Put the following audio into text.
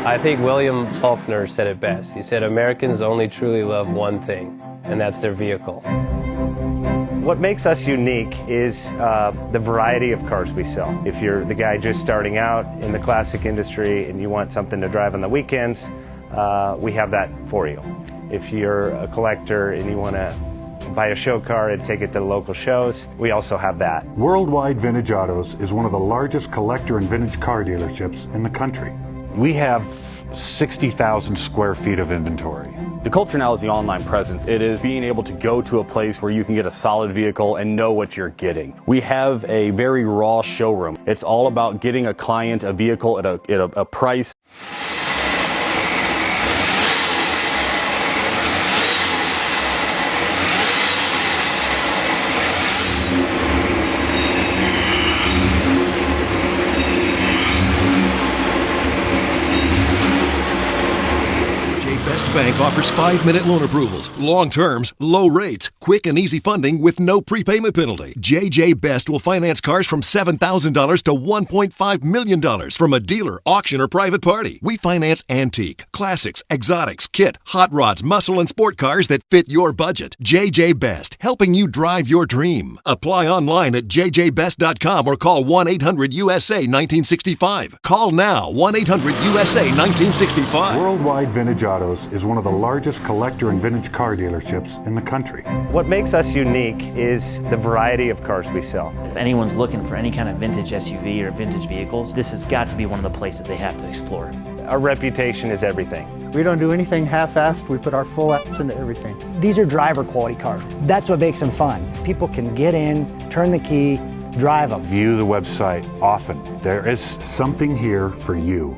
I think William Faulkner said it best. He said, Americans only truly love one thing, and that's their vehicle. What makes us unique is the variety of cars we sell. If you're the guy just starting out in the classic industry and you want something to drive on the weekends, we have that for you. If you're a collector and you want to buy a show car and take it to the local shows, we also have that. Worldwide Vintage Autos is one of the largest collector and vintage car dealerships in the country. We have 60,000 square feet of inventory. The culture now is the online presence. It is being able to go to a place where you can get a solid vehicle and know what you're getting. We have a very raw showroom. It's all about getting a client a vehicle at a price. Bank offers 5-minute loan approvals, long terms, low rates, quick and easy funding with no prepayment penalty. JJ Best will finance cars from $7,000 to $1.5 million from a dealer, auction, or private party. We finance antique, classics, exotics, kit, hot rods, muscle, and sport cars that fit your budget. JJ Best, helping you drive your dream. Apply online at jjbest.com or call 1-800-USA-1965. Call now, 1-800-USA-1965. Worldwide Vintage Autos is one of the largest collector and vintage car dealerships in the country. What makes us unique is the variety of cars we sell. If anyone's looking for any kind of vintage SUV or vintage vehicles, this has got to be one of the places they have to explore. Our reputation is everything. We don't do anything half-assed. We put our full efforts into everything. These are driver quality cars. That's what makes them fun. People can get in, turn the key, drive them. View the website often. There is Something here for you.